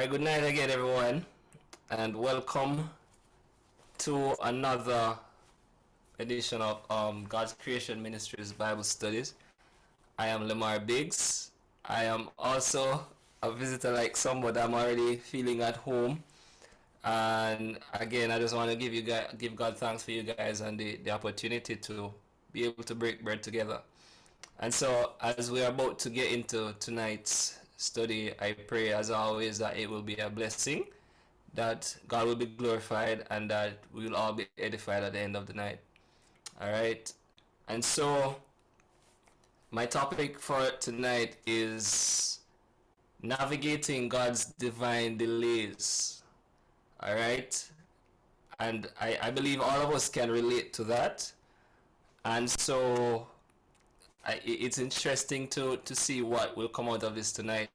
Alright, good night again, everyone, and welcome to another edition of God's Creation Ministries Bible Studies. I am Lemar Biggs. I am also a visitor like some, but I'm already feeling at home. And again, I just want to give God thanks for you guys and the opportunity to be able to break bread together. And so, as we are about to get into tonight's study, I pray as always that it will be a blessing, that God will be glorified, and that we will all be edified at the end of the night. All right. And so my topic for tonight is navigating God's divine delays. All right. And I believe all of us can relate to that. And so it's interesting to see what will come out of this tonight.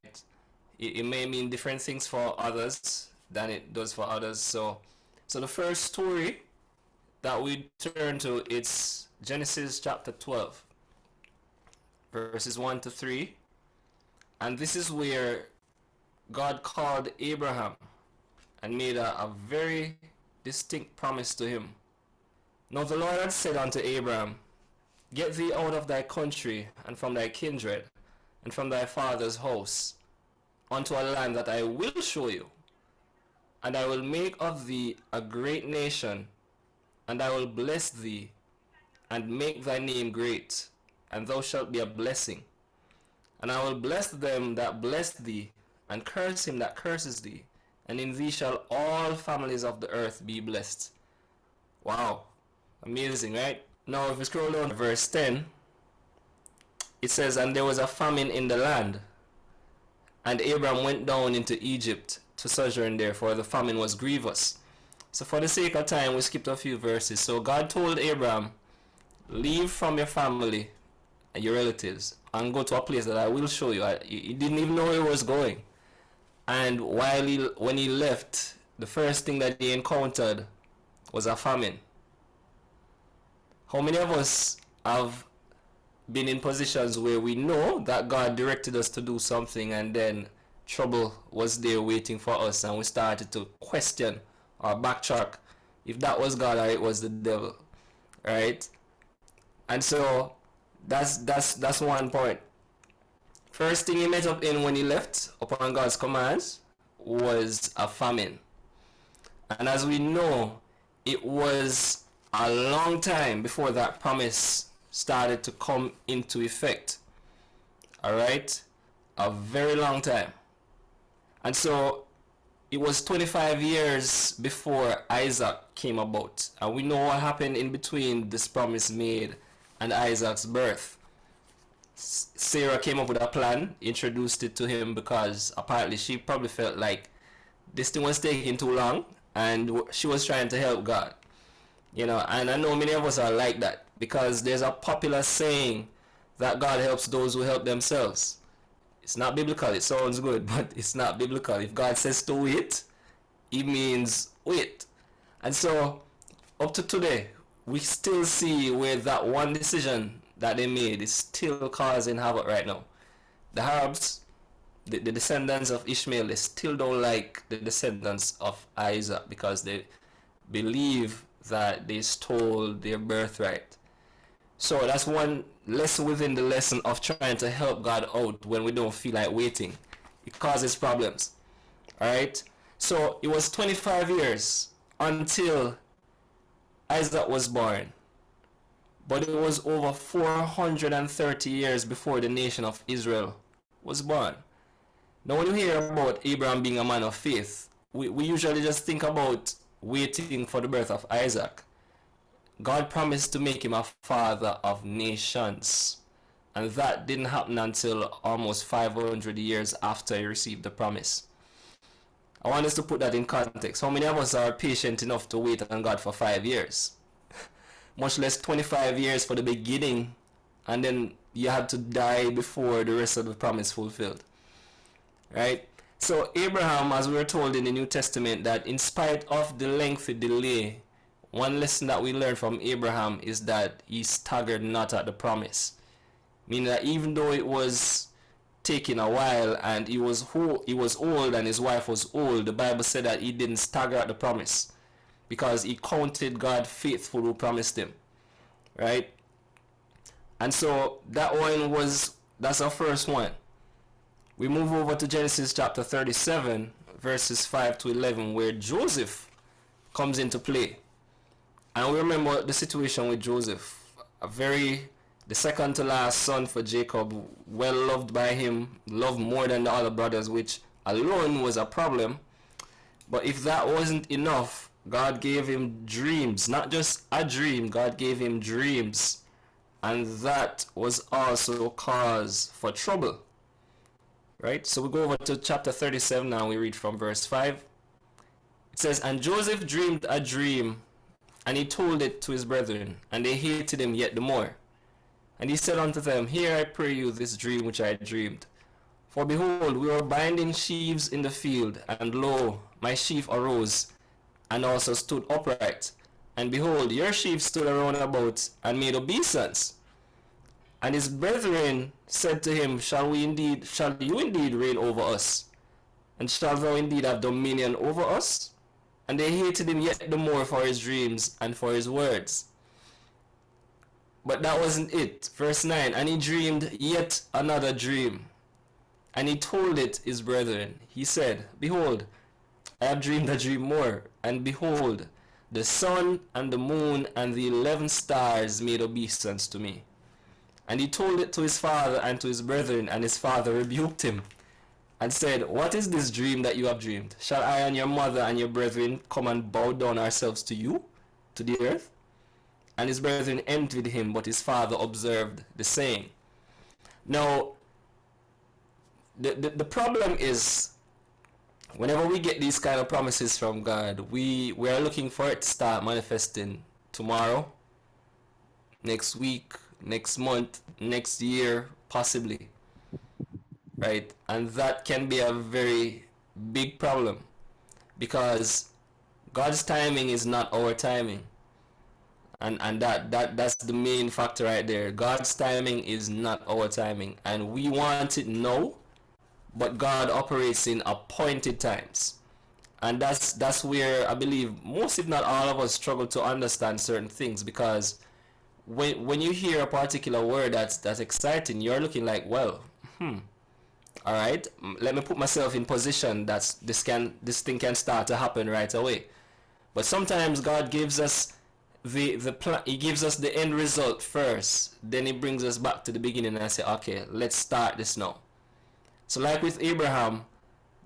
It may mean different things for others than it does for others. So the first story that we turn to, it's Genesis chapter 12, verses 1 to 3. And this is where God called Abraham and made a very distinct promise to him. Now the Lord had said unto Abraham, Get thee out of thy country, and from thy kindred, and from thy father's house, unto a land that I will show you. And I will make of thee a great nation, and I will bless thee, and make thy name great, and thou shalt be a blessing. And I will bless them that bless thee, and curse him that curses thee, and in thee shall all families of the earth be blessed. Wow, amazing, right? Now if we scroll down to verse 10, it says, And there was a famine in the land, and Abram went down into Egypt to sojourn there, for the famine was grievous. So for the sake of time, we skipped a few verses. So God told Abram, leave from your family and your relatives and go to a place that I will show you. He didn't even know where he was going. And when he left, the first thing that he encountered was a famine. How many of us have been in positions where we know that God directed us to do something, and then trouble was there waiting for us, and we started to question or backtrack if that was God or it was the devil, right? And so that's one point. First thing he met up in when he left upon God's commands was a famine. And as we know, it was a long time before that promise started to come into effect. Alright? A very long time. And so it was 25 years before Isaac came about. And we know what happened in between this promise made and Isaac's birth. Sarah came up with a plan, introduced it to him, because apparently she probably felt like this thing was taking too long and she was trying to help God. You know, and I know many of us are like that, because there's a popular saying that God helps those who help themselves. It's not biblical. It sounds good, but it's not biblical. If God says to wait, it means wait. And so up to today, we still see where that one decision that they made is still causing havoc right now. The Arabs, the descendants of Ishmael, they still don't like the descendants of Isaac, because they believe that they stole their birthright. So that's one lesson within the lesson of trying to help God out when we don't feel like waiting. It causes problems. Alright? So it was 25 years until Isaac was born. But it was over 430 years before the nation of Israel was born. Now when you hear about Abraham being a man of faith, we usually just think about waiting for the birth of Isaac. God promised to make him a father of nations, and that didn't happen until almost 500 years after he received the promise. I want us to put that in context. How many of us are patient enough to wait on God for 5 years? Much less 25 years for the beginning, and then you had to die before the rest of the promise fulfilled. Right? So Abraham, as we were told in the New Testament, that in spite of the lengthy delay, one lesson that we learn from Abraham is that he staggered not at the promise. Meaning that even though it was taking a while, and he was old and his wife was old, the Bible said that he didn't stagger at the promise because he counted God faithful who promised him, right? And so that one that's our first one. We move over to Genesis chapter 37 verses 5 to 11, where Joseph comes into play. And we remember the situation with Joseph, the second to last son for Jacob, well loved by him, loved more than the other brothers, which alone was a problem. But if that wasn't enough, God gave him dreams, not just a dream, God gave him dreams. And that was also cause for trouble. Right? So we go over to chapter 37 now, we read from verse 5. It says, "And Joseph dreamed a dream, and he told it to his brethren, and they hated him yet the more. And he said unto them, Hear, I pray you, this dream which I dreamed. For behold, we were binding sheaves in the field, and lo, my sheaf arose, and also stood upright. And behold, your sheaf stood around about, and made obeisance. And his brethren said to him, Shall you indeed reign over us? And shalt thou indeed have dominion over us? And they hated him yet the more for his dreams and for his words." But that wasn't it. Verse 9, "And he dreamed yet another dream, and he told it his brethren. He said, Behold, I have dreamed a dream more, and behold, the sun and the moon and the 11 stars made obeisance to me. And he told it to his father and to his brethren, and his father rebuked him, and said, What is this dream that you have dreamed? Shall I and your mother and your brethren come and bow down ourselves to you, to the earth? And his brethren envied him, but his father observed the saying." Now, the problem is, whenever we get these kind of promises from God, we are looking for it to start manifesting tomorrow, next week, next month, next year, possibly. Right? And that can be a very big problem, because God's timing is not our timing. And that's the main factor right there. God's timing is not our timing, and we want it now, but God operates in appointed times. And that's where I believe most, if not all of us, struggle to understand certain things, because when you hear a particular word that's exciting, you're looking like, well, all right, let me put myself in position that this thing can start to happen right away. But sometimes God gives us the plan. He gives us the end result first, then he brings us back to the beginning and say, okay, let's start this now. So like with Abraham,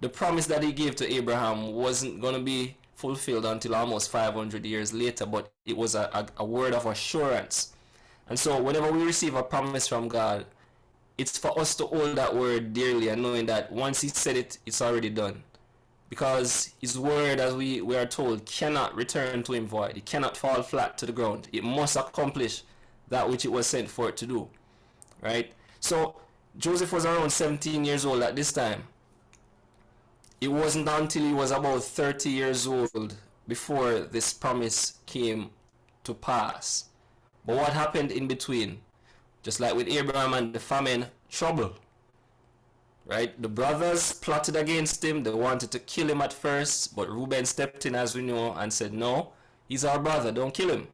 the promise that he gave to Abraham wasn't going to be fulfilled until almost 500 years later, but it was a word of assurance. And so whenever we receive a promise from God, it's for us to hold that word dearly, and knowing that once he said it, it's already done. Because his word, as we are told, cannot return to him void. It cannot fall flat to the ground. It must accomplish that which it was sent for it to do. Right? So Joseph was around 17 years old at this time. It wasn't until he was about 30 years old before this promise came to pass. But what happened in between? Just like with Abraham and the famine, trouble. Right? The brothers plotted against him. They wanted to kill him at first, but Reuben stepped in, as we know, and said, no, he's our brother, don't kill him.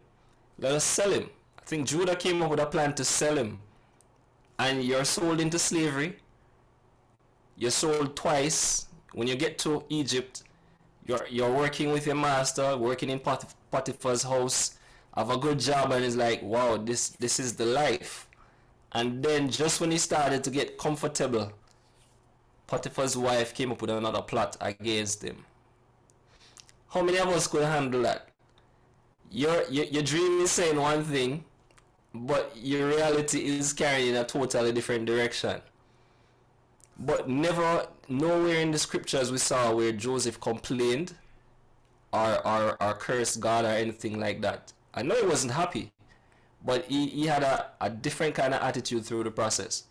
Let us sell him. I think Judah came up with a plan to sell him. And you're sold into slavery. You're sold twice. When you get to Egypt, you're working with your master, working in Potiphar's house, have a good job, and it's like, wow, this is the life. And then just when he started to get comfortable, Potiphar's wife came up with another plot against him. How many of us could handle that? Your dream is saying one thing, but your reality is carrying a totally different direction. But nowhere in the scriptures we saw where Joseph complained or cursed God or anything like that. I know he wasn't happy, but he had a different kind of attitude through the process.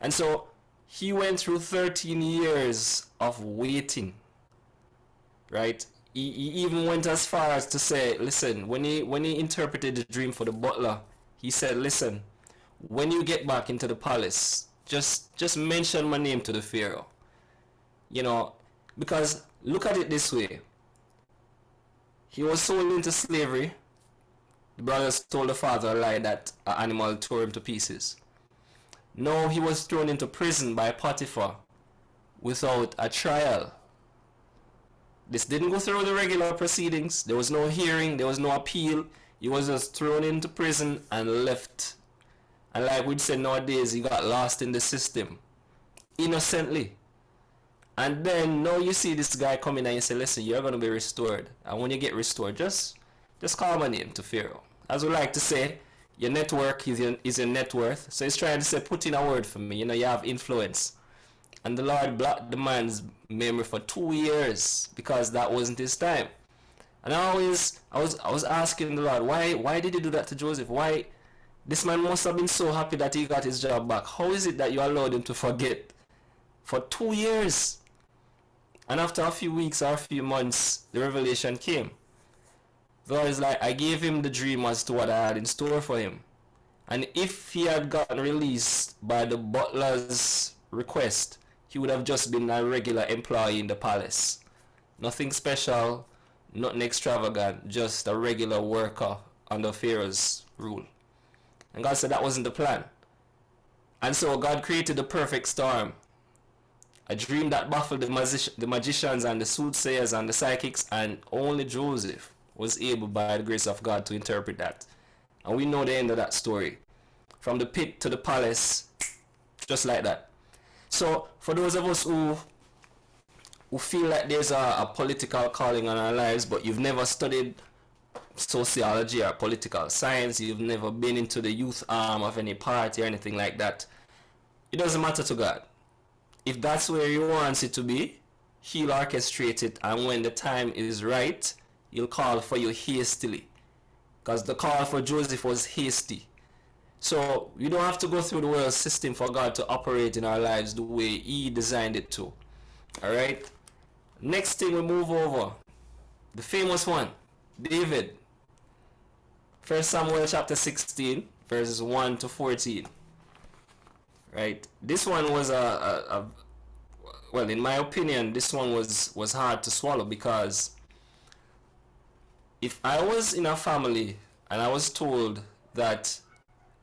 And so he went through 13 years of waiting, right? He even went as far as to say, listen, when he interpreted the dream for the butler, he said, listen, when you get back into the palace, just mention my name to the Pharaoh. You know, because look at it this way. He was sold into slavery. The brothers told the father a lie that an animal tore him to pieces. Now he was thrown into prison by Potiphar without a trial. This didn't go through the regular proceedings. There was no hearing, there was no appeal. He was just thrown into prison and left. And like we'd say nowadays, he got lost in the system. Innocently. And then now you see this guy coming and you say, listen, you're going to be restored. And when you get restored, just call my name to Pharaoh. As we like to say, your network is your net worth. So he's trying to say, put in a word for me. You know, you have influence. And the Lord blocked the man's memory for 2 years because that wasn't his time. And I was asking the Lord, why did he do that to Joseph? Why? This man must have been so happy that he got his job back. How is it that you allowed him to forget for 2 years? And after a few weeks or a few months, the revelation came. The Lord is like, I gave him the dream as to what I had in store for him. And if he had gotten released by the butler's request, he would have just been a regular employee in the palace. Nothing special, nothing extravagant, just a regular worker under Pharaoh's rule. And God said that wasn't the plan. And so God created the perfect storm. A dream that baffled the magicians and the soothsayers and the psychics, and only Joseph was able by the grace of God to interpret that. And we know the end of that story. From the pit to the palace, just like that. So for those of us who feel like there's a political calling on our lives, but you've never studied sociology or political science, you've never been into the youth arm of any party or anything like that, it doesn't matter to God. If that's where He wants it to be, He'll orchestrate it, and when the time is right, He'll call for you hastily. Because the call for Joseph was hasty. So you don't have to go through the world system for God to operate in our lives the way He designed it to. Alright? Next thing we move over. The famous one, David. 1 Samuel chapter 16, verses 1 to 14. Right? This one was well, in my opinion, this one was hard to swallow, because if I was in a family and I was told that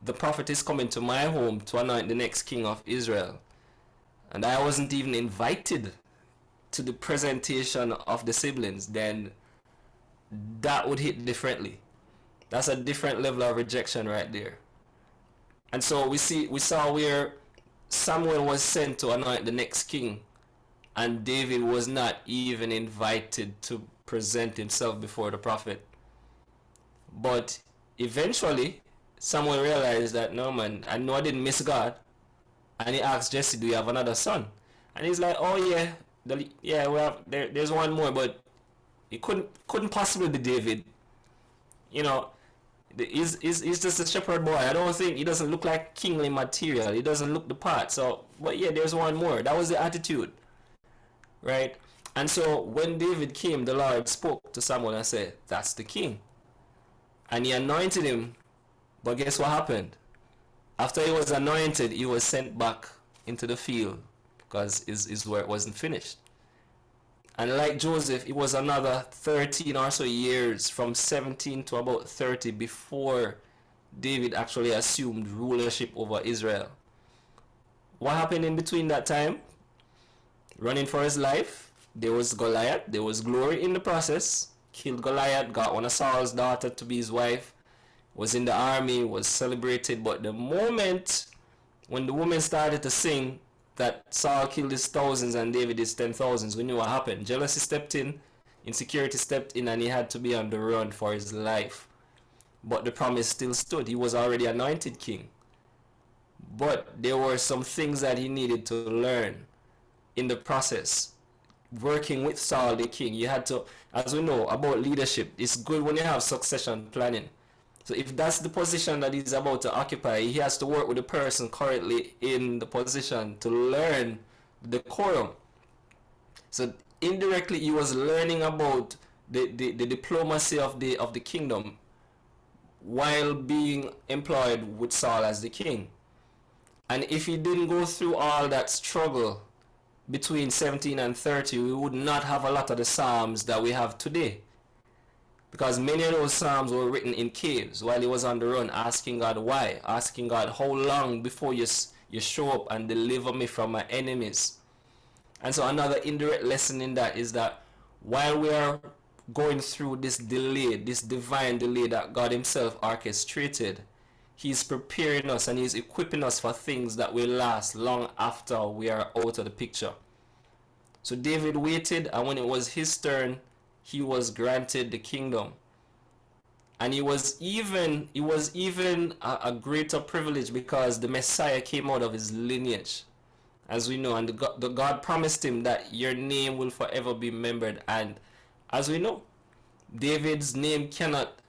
the prophet is coming to my home to anoint the next king of Israel, and I wasn't even invited to the presentation of the siblings, then that would hit differently. That's a different level of rejection right there. And so we saw where Samuel was sent to anoint the next king, and David was not even invited to present himself before the prophet. But eventually Samuel realized that, no man, I know I didn't miss God. And he asked Jesse, do you have another son? And he's like, oh yeah, we have, there's one more, but it couldn't possibly be David. You know, he's just a shepherd boy. I don't think he doesn't look like kingly material. He doesn't look the part. So, but yeah, there's one more. That was the attitude, right? And so when David came, the Lord spoke to Samuel and said, that's the king. And He anointed him. But guess what happened? After he was anointed, he was sent back into the field because his work wasn't finished. And like Joseph, it was another 13 or so years, from 17 to about 30, before David actually assumed rulership over Israel. What happened in between that time? Running for his life, there was Goliath. There was glory in the process. Killed Goliath, got one of Saul's daughter to be his wife, was in the army, was celebrated. But the moment when the women started to sing that Saul killed his thousands and David his 10,000s, we knew what happened. Jealousy stepped in, insecurity stepped in, and he had to be on the run for his life. But the promise still stood. He was already anointed king. But there were some things that he needed to learn in the process. Working with Saul the king, you had to, as we know about leadership, it's good when you have succession planning. So if that's the position that he's about to occupy, he has to work with the person currently in the position to learn the decorum. So indirectly he was learning about the diplomacy of the kingdom while being employed with Saul as the king. And if he didn't go through all that struggle between 17 and 30, we would not have a lot of the Psalms that we have today. Because many of those Psalms were written in caves while he was on the run, asking God why, asking God how long before you show up and deliver me from my enemies. And so another indirect lesson in that is that while we are going through this delay, this divine delay that God himself orchestrated, he's preparing us and he's equipping us for things that will last long after we are out of the picture. So David waited, and when it was his turn, he was granted the kingdom. And it was even a greater privilege because the Messiah came out of his lineage, as we know, and the God promised him that your name will forever be remembered. And as we know, David's name cannot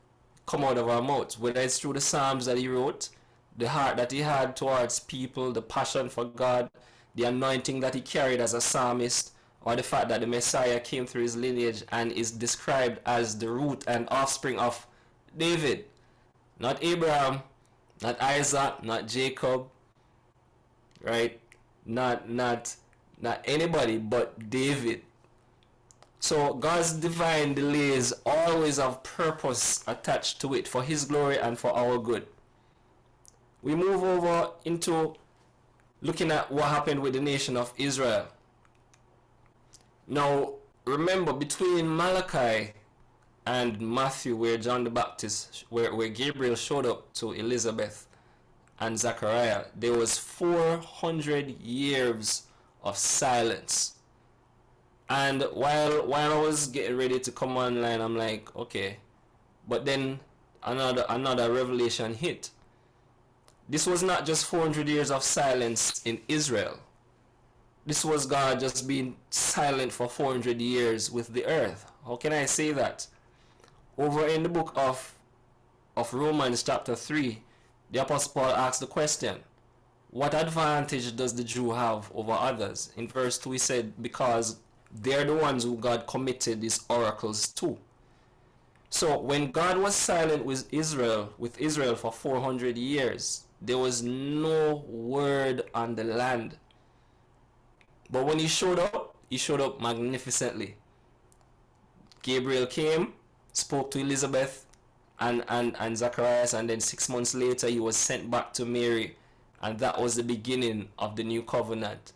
come out of our mouths, whether it's through the Psalms that he wrote, the heart that he had towards people, the passion for God, the anointing that he carried as a psalmist, or the fact that the Messiah came through his lineage and is described as the root and offspring of David. Not Abraham, not Isaac, not Jacob, right? Not anybody but David. So God's divine delays always have purpose attached to it for his glory and for our good. We move over into looking at what happened with the nation of Israel. Now, remember, between Malachi and Matthew, where John the Baptist, where Gabriel showed up to Elizabeth and Zechariah, there was 400 years of silence. And while I was getting ready to come online, I'm like, okay. But then another revelation hit. This was not just 400 years of silence in Israel. This was God just being silent for 400 years with the earth. How can I say that? Over in the book of Romans chapter 3, the Apostle Paul asks the question, what advantage does the Jew have over others? In verse 2 he said, because they're the ones who God committed these oracles to. So when God was silent with Israel for 400 years, there was no word on the land. But when he showed up magnificently. Gabriel came, spoke to Elizabeth and Zacharias, and then 6 months later he was sent back to Mary, and that was the beginning of the new covenant.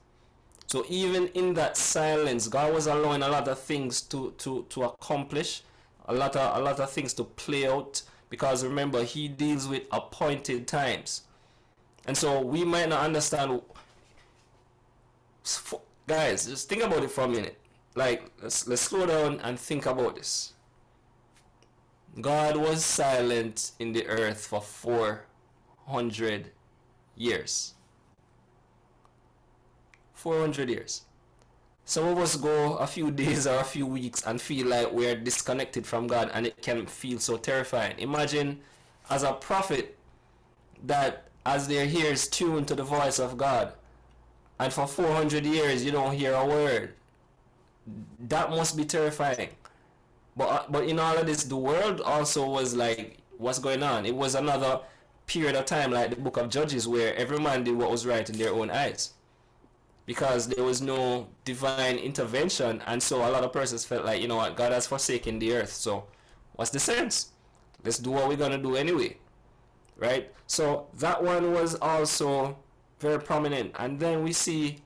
So even in that silence, God was allowing a lot of things to accomplish, a lot of things to play out, because remember, he deals with appointed times. And so we might not understand. Guys, just think about it for a minute. Like, let's slow down and think about this. God was silent in the earth for 400 years. 400 years. Some of us go a few days or a few weeks and feel like we are disconnected from God, and it can feel so terrifying. Imagine as a prophet that as their ears tuned to the voice of God, and for 400 years you don't hear a word. That must be terrifying. But in all of this, the world also was like, what's going on? It was another period of time, like the book of Judges, where every man did what was right in their own eyes, because there was no divine intervention. And so a lot of persons felt like, you know what, God has forsaken the earth, so what's the sense? Let's do what we're going to do anyway, right? So that one was also very prominent. And then we see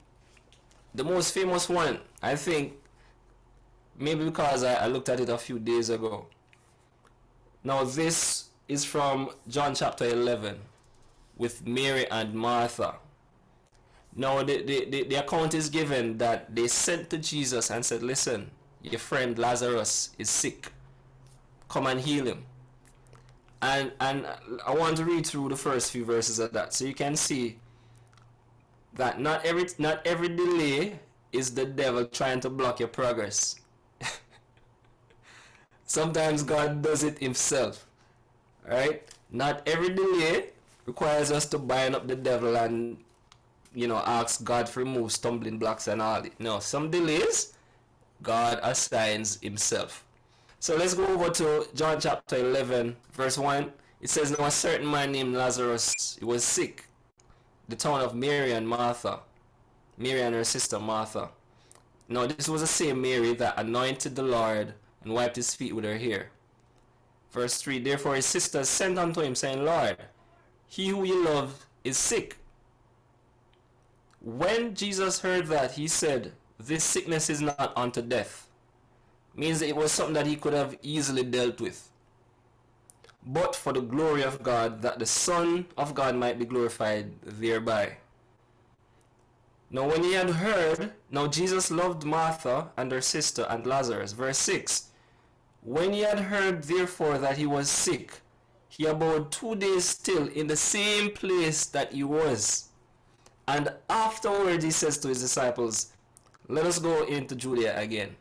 the most famous one, I think, maybe because I looked at it a few days ago. Now this is from John chapter 11 with Mary and Martha. Now the account is given that they sent to Jesus and said, listen, your friend Lazarus is sick. Come and heal him. And I want to read through the first few verses of that, so you can see that not every delay is the devil trying to block your progress. Sometimes God does it himself. Alright? Not every delay requires us to bind up the devil and, you know, ask God to remove stumbling blocks and all. No, some delays God assigns himself. So let's go over to John chapter 11 verse 1. It says, now a certain man named Lazarus, he was sick. the town of Mary and Martha. Mary and her sister Martha. Now this was the same Mary that anointed the Lord and wiped his feet with her hair. Verse 3, therefore his sisters sent unto him, saying, Lord, he who you love is sick. When Jesus heard that, he said, this sickness is not unto death. Means that it was something that he could have easily dealt with. But for the glory of God, that the Son of God might be glorified thereby. Now when he had heard, now Jesus loved Martha and her sister and Lazarus. Verse 6, when he had heard therefore that he was sick, he abode 2 days still in the same place that he was. And afterwards he says to his disciples, let us go into Judea again.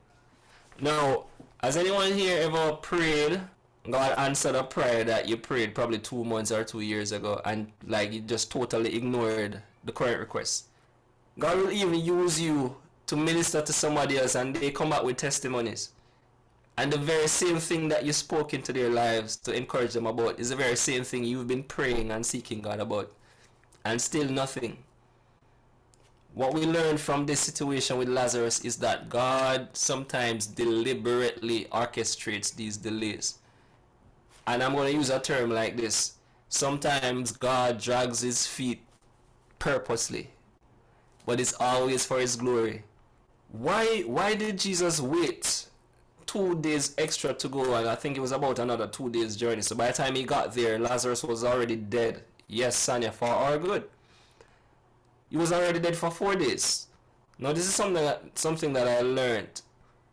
Now, has anyone here ever prayed, God answered a prayer that you prayed probably 2 months or 2 years ago, and like you just totally ignored the current request? God will even use you to minister to somebody else and they come back with testimonies. And the very same thing that you spoke into their lives to encourage them about is the very same thing you've been praying and seeking God about. And still nothing. What we learned from this situation with Lazarus is that God sometimes deliberately orchestrates these delays. And I'm going to use a term like this. Sometimes God drags his feet purposely, but it's always for his glory. Why did Jesus wait 2 days extra to go? And I think it was about another 2 days journey. So by the time he got there, Lazarus was already dead. Yes, Sonia, for our good. He was already dead for 4 days. Now this is something that I learned.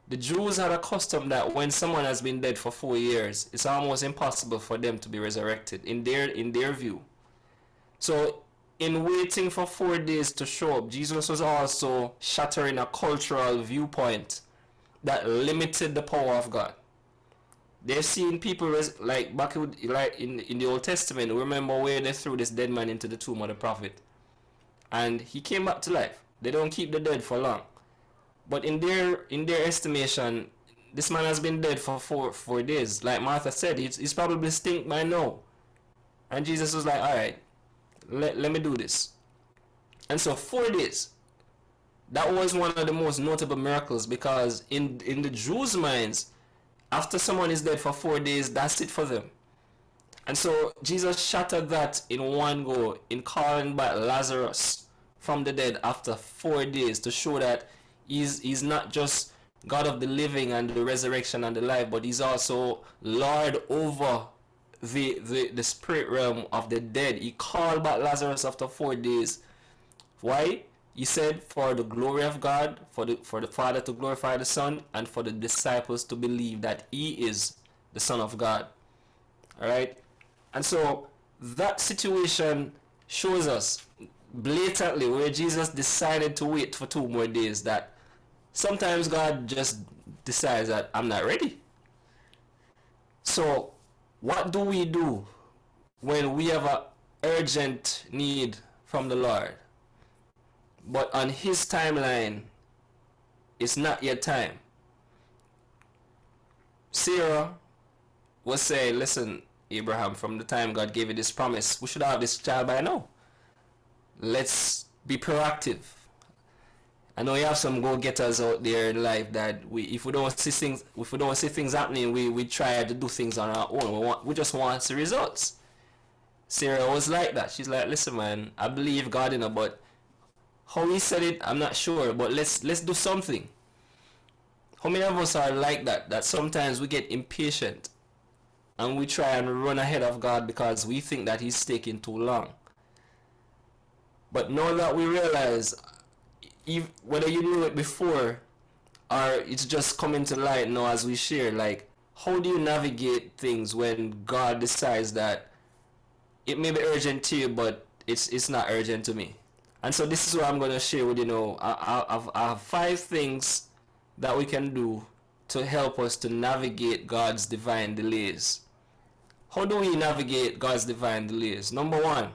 The Jews had a custom that when someone has been dead for 4 years, it's almost impossible for them to be resurrected in their view. So in waiting for 4 days to show up, Jesus was also shattering a cultural viewpoint that limited the power of God. They've seen people like back in the Old Testament. Remember where they threw this dead man into the tomb of the prophet, and he came back to life. They don't keep the dead for long, but in their estimation, this man has been dead for four days. Like Martha said, he's probably stink by now. And Jesus was like, all right, let me do this. And so 4 days, that was one of the most notable miracles, because in the Jews' minds, after someone is dead for 4 days, that's it for them. And so Jesus shattered that in one go in calling back Lazarus from the dead after 4 days, to show that he's not just God of the living and the resurrection and the life, but he's also Lord over the spirit realm of the dead. He called back Lazarus after 4 days. Why? He said, for the glory of God, for the Father to glorify the Son, and for the disciples to believe that he is the Son of God. Alright? And so that situation shows us blatantly where Jesus decided to wait for 2 more days, that sometimes God just decides that I'm not ready. So what do we do when we have an urgent need from the Lord, but on his timeline it's not yet time? Sarah was saying, listen, Abraham, from the time God gave you this promise, we should have this child by now. Let's be proactive. I know you have some go-getters out there in life that if we don't see things happening, we try to do things on our own. We just want the results. Sarah was like that. She's like, listen, man, I believe God in her, but how he said it, I'm not sure, but let's do something. How many of us are like that? That sometimes we get impatient and we try and run ahead of God because we think that he's taking too long. But now that we realize, whether you knew it before or it's just coming to light now as we share, like, how do you navigate things when God decides that it may be urgent to you, but it's not urgent to me? And so this is what I'm going to share with you now. I have 5 things that we can do to help us to navigate God's divine delays. How do we navigate God's divine delays? Number 1,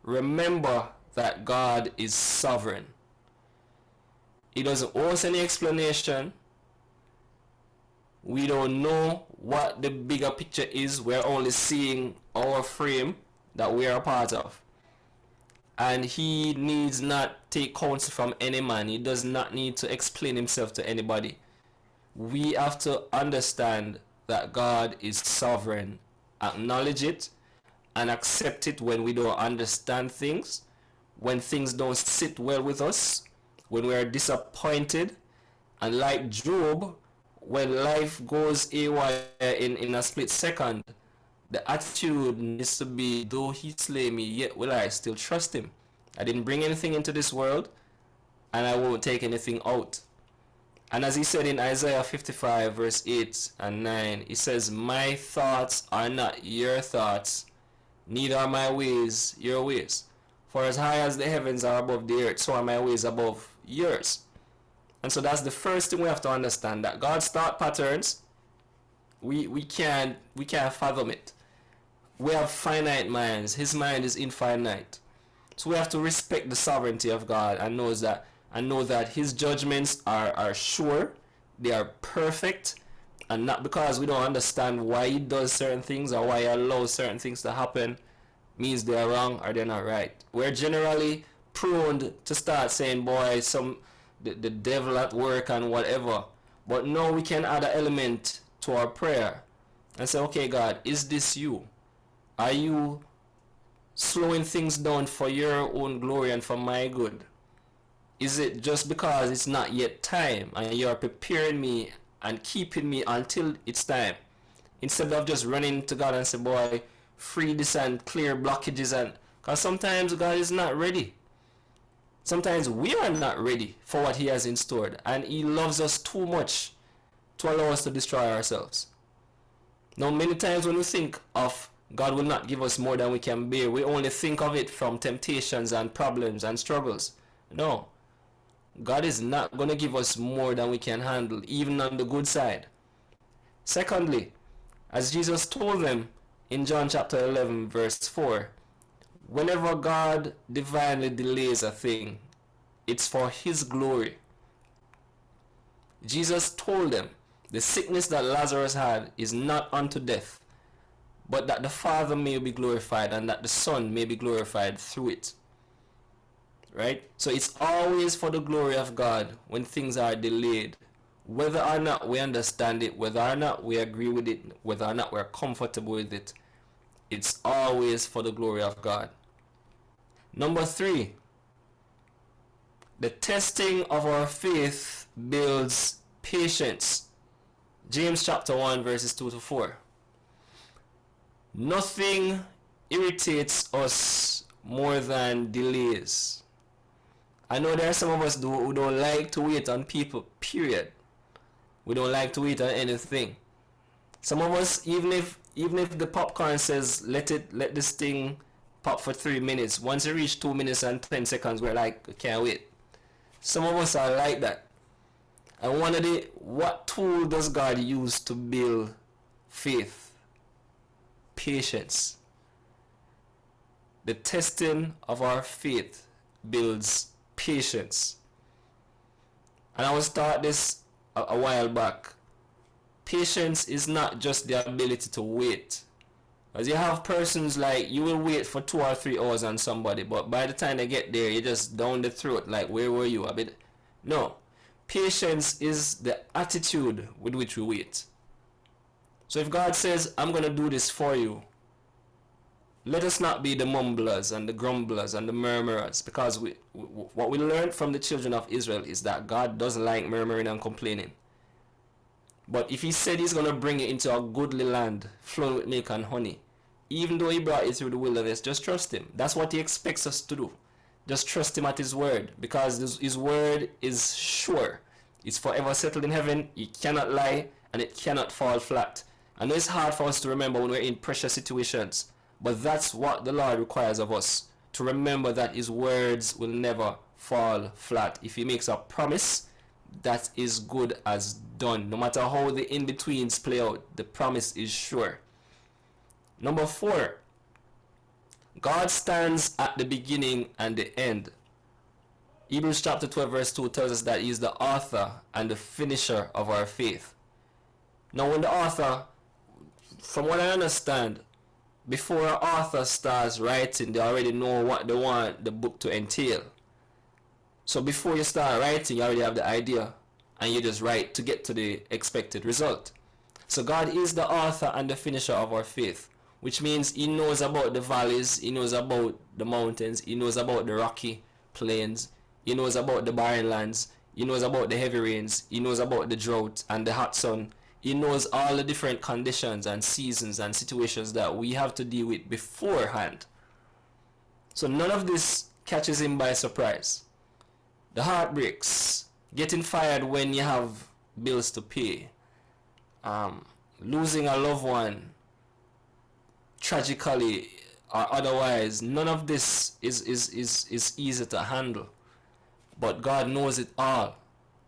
remember that God is sovereign. He doesn't owe us any explanation. We don't know what the bigger picture is. We're only seeing our frame that we are a part of. and he needs not take counsel from any man. He does not need to explain himself to anybody. We have to understand that God is sovereign, acknowledge it, and accept it when we don't understand things, when things don't sit well with us, when we are disappointed, and like Job, when life goes awry in a split second, the attitude needs to be, though he slay me, yet will I still trust him. I didn't bring anything into this world, and I won't take anything out. And as he said in Isaiah 55 verse 8 and 9, he says, my thoughts are not your thoughts, neither are my ways your ways. For as high as the heavens are above the earth, so are my ways above yours. And so that's the first thing we have to understand, that God's thought patterns, we can't fathom it. We have finite minds. His mind is infinite. So we have to respect the sovereignty of God and know that his judgments are sure, they are perfect, and not because we don't understand why he does certain things or why he allows certain things to happen means they are wrong or they're not right. We're generally prone to start saying, boy, the devil at work and whatever. But now we can add an element to our prayer and say, okay, God, is this you? Are you slowing things down for your own glory and for my good? Is it just because it's not yet time and you're preparing me and keeping me until it's time, instead of just running to God and say, boy, free this and clear blockages? And because sometimes God is not ready. Sometimes we are not ready for what he has in store, and he loves us too much to allow us to destroy ourselves. Now, many times when we think of God will not give us more than we can bear, we only think of it from temptations and problems and struggles. No. God is not going to give us more than we can handle, even on the good side. Secondly, as Jesus told them in John chapter 11 verse 4, whenever God divinely delays a thing, it's for his glory. Jesus told them the sickness that Lazarus had is not unto death, but that the Father may be glorified and that the Son may be glorified through it. Right? So it's always for the glory of God when things are delayed. Whether or not we understand it, whether or not we agree with it, whether or not we're comfortable with it, it's always for the glory of God. Number 3, the testing of our faith builds patience. James chapter 1 verses 2 to 4. Nothing irritates us more than delays. I know there are some of us who don't like to wait on people, period. We don't like to wait on anything. Some of us, even if the popcorn says let this thing pop for 3 minutes, once you reach 2 minutes and 10 seconds, we're like, I can't wait. Some of us are like that. And what tool does God use to build faith? Patience. The testing of our faith builds patience. And I was taught this a while back. Patience is not just the ability to wait. As you have persons like, you will wait for 2 or 3 hours on somebody, but by the time they get there, you're just down the throat, like, where were you? No. Patience is the attitude with which we wait. So if God says, I'm going to do this for you, let us not be the mumblers and the grumblers and the murmurers, because what we learned from the children of Israel is that God doesn't like murmuring and complaining. But if he said he's going to bring you into a goodly land flowing with milk and honey, even though he brought you through the wilderness, just trust him. That's what he expects us to do. Just trust him at his word, because his word is sure. It's forever settled in heaven. He cannot lie, and it cannot fall flat. I know it's hard for us to remember when we're in pressure situations, but that's what the Lord requires of us, to remember that his words will never fall flat. If he makes a promise, that is good as done. No matter how the in-betweens play out, the promise is sure. Number 4, God stands at the beginning and the end. Hebrews chapter 12 verse 2 tells us that he is the author and the finisher of our faith. Now when the author, from what I understand, before an author starts writing, they already know what they want the book to entail. So before you start writing, you already have the idea, and you just write to get to the expected result. So God is the author and the finisher of our faith, which means he knows about the valleys, he knows about the mountains, he knows about the rocky plains, he knows about the barren lands, he knows about the heavy rains, he knows about the drought and the hot sun. He knows all the different conditions and seasons and situations that we have to deal with beforehand. So none of this catches him by surprise. The heartbreaks, getting fired when you have bills to pay, losing a loved one, tragically or otherwise, none of this is easy to handle. But God knows it all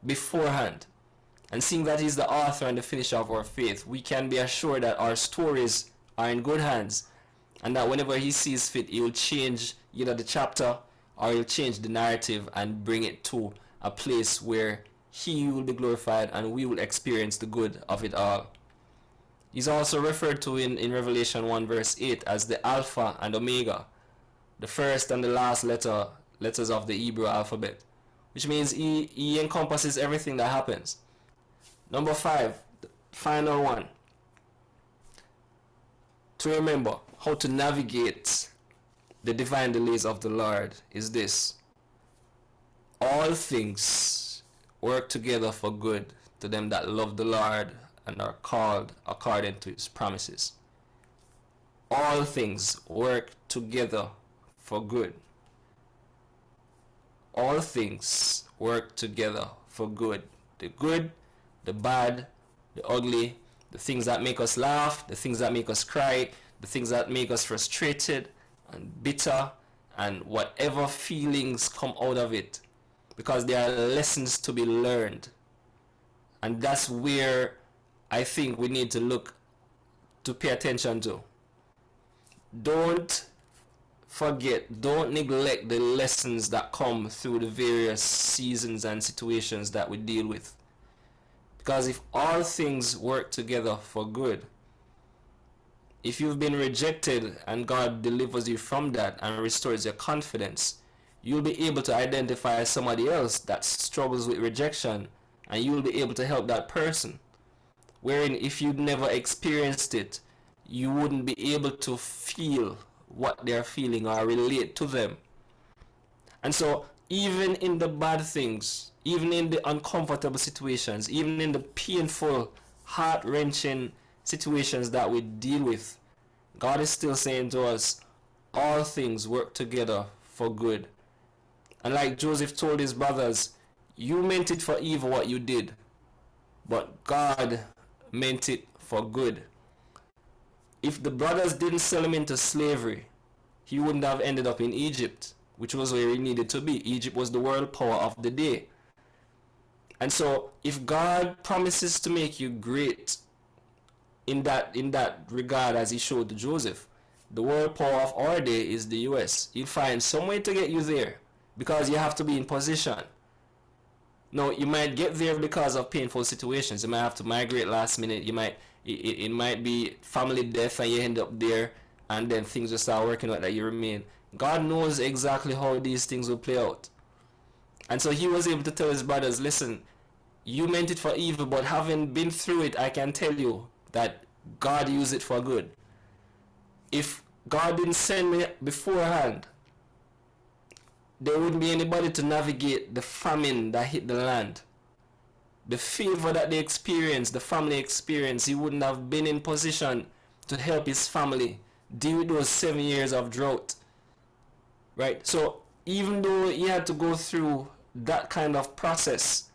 beforehand. And seeing that he's the author and the finisher of our faith, we can be assured that our stories are in good hands, and that whenever he sees fit, he will change either the chapter or he'll change the narrative and bring it to a place where he will be glorified and we will experience the good of it all. He's also referred to in Revelation 1 verse 8 as the Alpha and Omega, the first and the last letters of the Hebrew alphabet, which means he encompasses everything that happens. Number 5, the final one. To remember how to navigate the divine delays of the Lord is this: all things work together for good to them that love the Lord and are called according to his promises. All things work together for good. All things work together for good. The good, the bad, the ugly, the things that make us laugh, the things that make us cry, the things that make us frustrated and bitter, and whatever feelings come out of it, because there are lessons to be learned. And that's where I think we need to look to pay attention to. Don't forget, don't neglect the lessons that come through the various seasons and situations that we deal with. Because if all things work together for good, if you've been rejected and God delivers you from that and restores your confidence, you'll be able to identify somebody else that struggles with rejection, and you'll be able to help that person. Wherein if you'd never experienced it, you wouldn't be able to feel what they're feeling or relate to them. And so even in the bad things, even in the uncomfortable situations, even in the painful, heart-wrenching situations that we deal with, God is still saying to us, all things work together for good. And like Joseph told his brothers, you meant it for evil what you did, but God meant it for good. If the brothers didn't sell him into slavery, he wouldn't have ended up in Egypt, which was where he needed to be. Egypt was the world power of the day. And so if God promises to make you great in that regard, as he showed to Joseph, the world power of our day is the US. He'll find some way to get you there, because you have to be in position. Now, you might get there because of painful situations. You might have to migrate last minute. It might be family death and you end up there, and then things will start working out that you remain. God knows exactly how these things will play out. And so he was able to tell his brothers, listen, you meant it for evil, but having been through it, I can tell you that God used it for good. If God didn't send me beforehand, there wouldn't be anybody to navigate the famine that hit the land. The favor that they experienced, the family experienced, he wouldn't have been in position to help his family deal with those 7 years of drought. Right? So even though he had to go through that kind of process,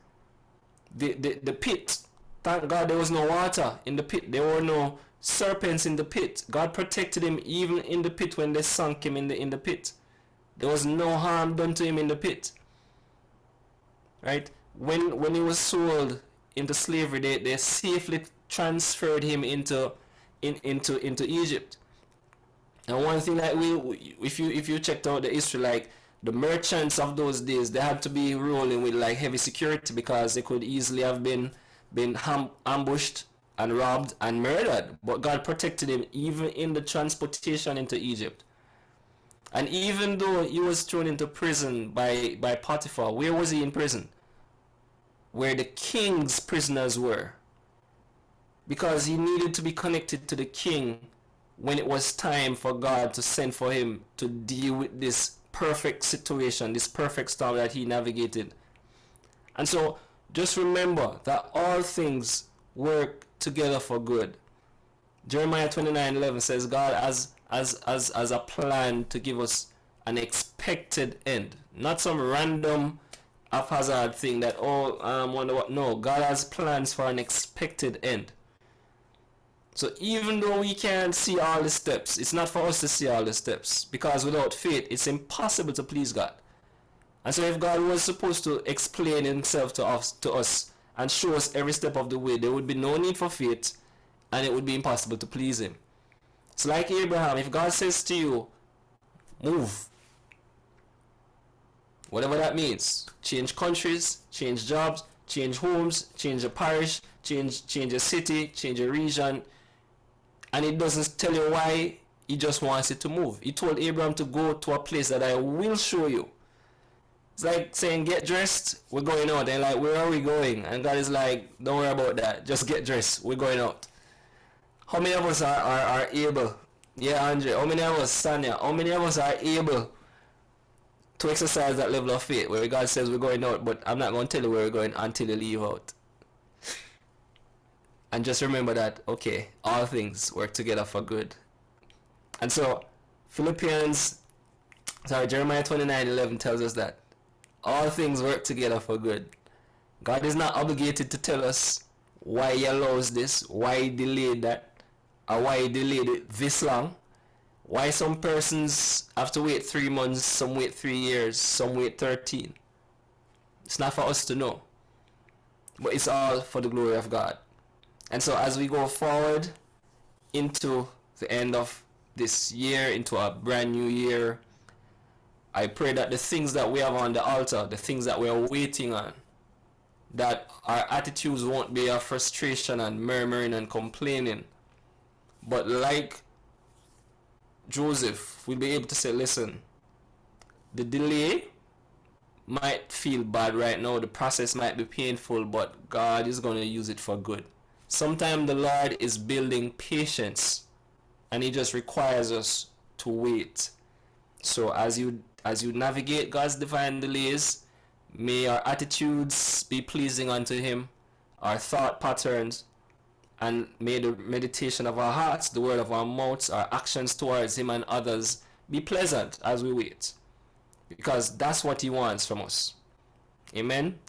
the pit, thank God there was no water in the pit. There were no serpents in the pit. God protected him even in the pit when they sunk him in the pit. There was no harm done to him in the pit. Right? When he was sold into slavery, they safely transferred him into Egypt. And one thing that if you checked out the history, like the merchants of those days, they had to be rolling with like heavy security, because they could easily have been ambushed and robbed and murdered. But God protected him even in the transportation into Egypt. And even though he was thrown into prison by Potiphar, where was he in prison? Where the king's prisoners were. Because he needed to be connected to the king when it was time for God to send for him to deal with this perfect situation, this perfect storm that he navigated. And so just remember that all things work together for good. Jeremiah 29:11 says God has a plan to give us an expected end, not some random haphazard thing that wonder what. No, God has plans for an expected end. So even though we can't see all the steps, it's not for us to see all the steps, because without faith it's impossible to please God. And so if God was supposed to explain himself to us and show us every step of the way, there would be no need for faith, and it would be impossible to please him. It's like Abraham. If God says to you, move, whatever that means, change countries, change jobs, change homes, change a parish, change a city, change a region, and it doesn't tell you why, he just wants it to move. He told Abraham to go to a place that I will show you. It's like saying, get dressed, we're going out. And like, where are we going? And God is like, don't worry about that, just get dressed, we're going out. How many of us are able? Yeah, Andre, how many of us, Sanya, how many of us are able to exercise that level of faith where God says we're going out, but I'm not going to tell you where we're going until you leave out? And just remember that, okay, all things work together for good. And so Jeremiah 29:11 tells us that all things work together for good. God is not obligated to tell us why he allows this, why he delayed that, or why he delayed it this long. Why some persons have to wait 3 months, some wait 3 years, some wait 13. It's not for us to know. But it's all for the glory of God. And so as we go forward into the end of this year, into a brand new year, I pray that the things that we have on the altar, the things that we are waiting on, that our attitudes won't be of frustration and murmuring and complaining, but like Joseph, we'll be able to say, listen, the delay might feel bad right now, the process might be painful, but God is going to use it for good. Sometimes the Lord is building patience, and he just requires us to wait. So as you navigate God's divine delays, may our attitudes be pleasing unto him, our thought patterns, and may the meditation of our hearts, the word of our mouths, our actions towards him and others be pleasant as we wait, because that's what he wants from us. Amen.